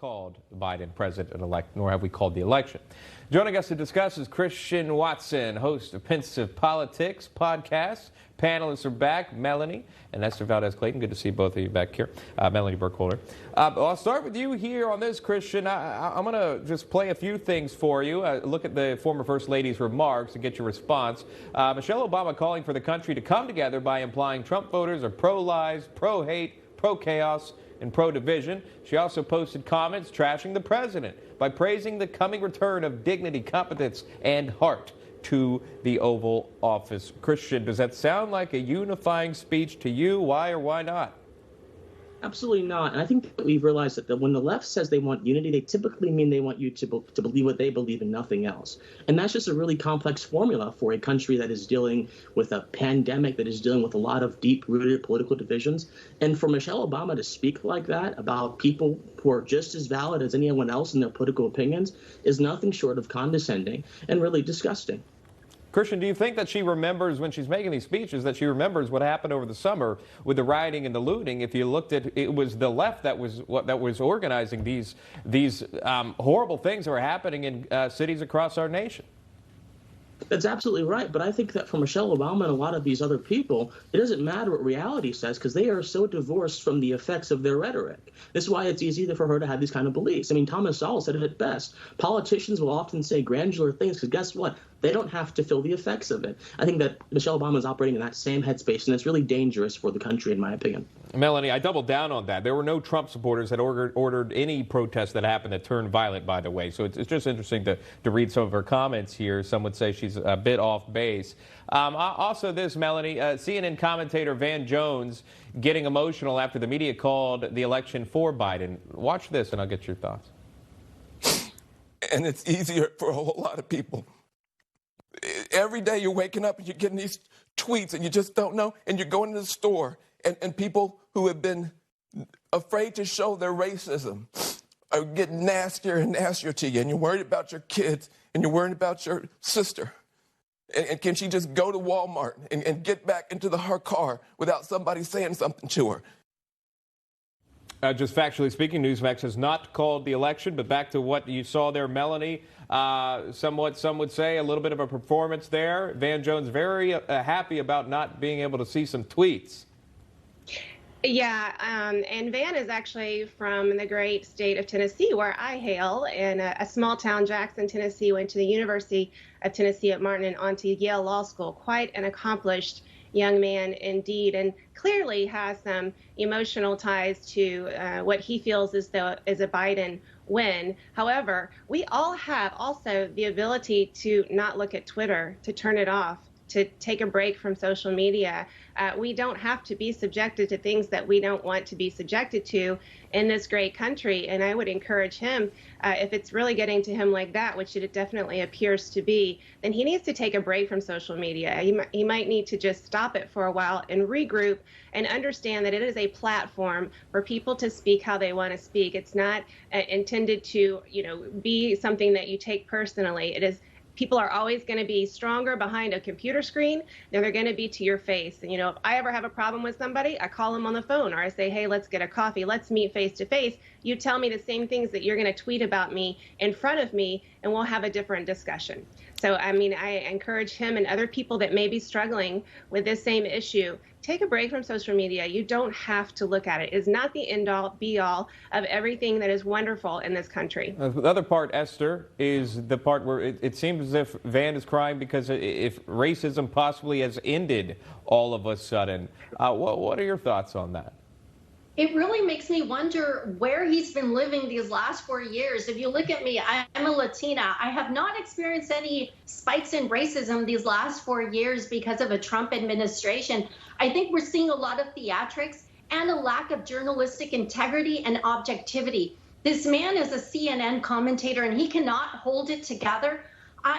called Biden president-elect, nor have we called the election. Joining us to discuss is Christian Watson, host of Pensive Politics podcast. Panelists are back, Melanie and Esther Valdez-Clayton. Good to see both of you back here. Melanie Burkholder. I'll start with you here on this, Christian. I'm going to just play a few things for you. Look at the former First Lady's remarks and get your response. Michelle Obama calling for the country to come together by implying Trump voters are pro-lies, pro-hate, pro-chaos, and pro-division. She also posted comments trashing the president by praising the coming return of dignity, competence, and heart to the Oval Office. Christian, does that sound like a unifying speech to you? Why or why not? Absolutely not. And I think that we've realized that when the left says they want unity, they typically mean they want you to believe what they believe and nothing else. And that's just a really complex formula for a country that is dealing with a pandemic, that is dealing with a lot of deep-rooted political divisions. And for Michelle Obama to speak like that about people who are just as valid as anyone else in their political opinions is nothing short of condescending and really disgusting. Christian, do you think that she remembers, when she's making these speeches, that she remembers what happened over the summer with the rioting and the looting? If you looked at it, was the left that was organizing these horrible things that were happening in cities across our nation. That's absolutely right. But I think that for Michelle Obama and a lot of these other people, it doesn't matter what reality says because they are so divorced from the effects of their rhetoric. This is why it's easy for her to have these kind of beliefs. I mean, Thomas Sowell said it best. Politicians will often say granular things because guess what? They don't have to feel the effects of it. I think that Michelle Obama is operating in that same headspace, and it's really dangerous for the country, in my opinion. Melanie, I doubled down on that. There were no Trump supporters that ordered any protests that happened that turned violent, by the way. So it's just interesting to read some of her comments here. Some would say she's a bit off base. Also this, Melanie, CNN commentator Van Jones getting emotional after the media called the election for Biden. Watch this, and I'll get your thoughts. And it's easier for a whole lot of people. Every day you're waking up and you're getting these tweets and you just don't know, and you're going to the store and people who have been afraid to show their racism are getting nastier and nastier to you, and you're worried about your kids and you're worried about your sister. And can she just go to Walmart and get back into her car without somebody saying something to her? Just factually speaking, Newsmax has not called the election, but back to what you saw there, Melanie, somewhat, some would say, a little bit of a performance there. Van Jones very happy about not being able to see some tweets. Yeah, and Van is actually from the great state of Tennessee, where I hail, in a small town, Jackson, Tennessee. Went to the University of Tennessee at Martin and on to Yale Law School. Quite an accomplished young man indeed, and clearly has some emotional ties to what he feels is a Biden win. However, we all have also the ability to not look at Twitter, to turn it off, to take a break from social media. We don't have to be subjected to things that we don't want to be subjected to in this great country. And I would encourage him, if it's really getting to him like that, which it definitely appears to be, then he needs to take a break from social media. He might need to just stop it for a while and regroup and understand that it is a platform for people to speak how they want to speak. It's not intended to, be something that you take personally. It is. People are always going to be stronger behind a computer screen than they're going to be to your face. And, if I ever have a problem with somebody, I call them on the phone, or I say, hey, let's get a coffee. Let's meet face to face. You tell me the same things that you're going to tweet about me in front of me, and we'll have a different discussion. So, I encourage him and other people that may be struggling with this same issue, take a break from social media. You don't have to look at it. It's not the end-all, be-all of everything that is wonderful in this country. The other part, Esther, is the part where it seems as if Van is crying because if racism possibly has ended all of a sudden. What are your thoughts on that? It really makes me wonder where he's been living these last 4 years. If you look at me, I'm a Latina. I have not experienced any spikes in racism these last 4 years because of a Trump administration. I think we're seeing a lot of theatrics and a lack of journalistic integrity and objectivity. This man is a CNN commentator, and he cannot hold it together.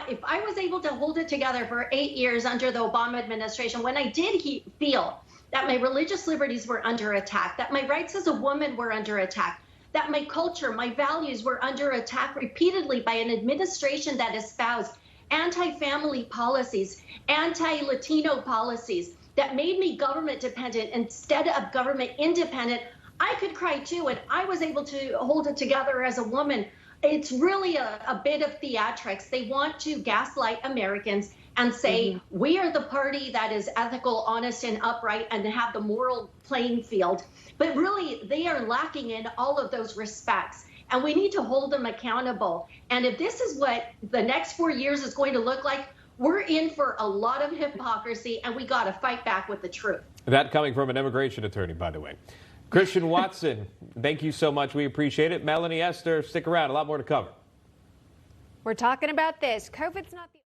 If I was able to hold it together for 8 years under the Obama administration, when I did feel that my religious liberties were under attack, that my rights as a woman were under attack, that my culture, my values were under attack repeatedly by an administration that espoused anti-family policies, anti-Latino policies that made me government dependent instead of government independent, I could cry too, and I was able to hold it together as a woman. It's really a bit of theatrics. They want to gaslight Americans and say, we are the party that is ethical, honest, and upright and have the moral playing field. But really, they are lacking in all of those respects. And we need to hold them accountable. And if this is what the next 4 years is going to look like, we're in for a lot of hypocrisy, and we got to fight back with the truth. That coming from an immigration attorney, by the way. Christian Watson, thank you so much. We appreciate it. Melanie, Esther, stick around. A lot more to cover. We're talking about this. COVID's not the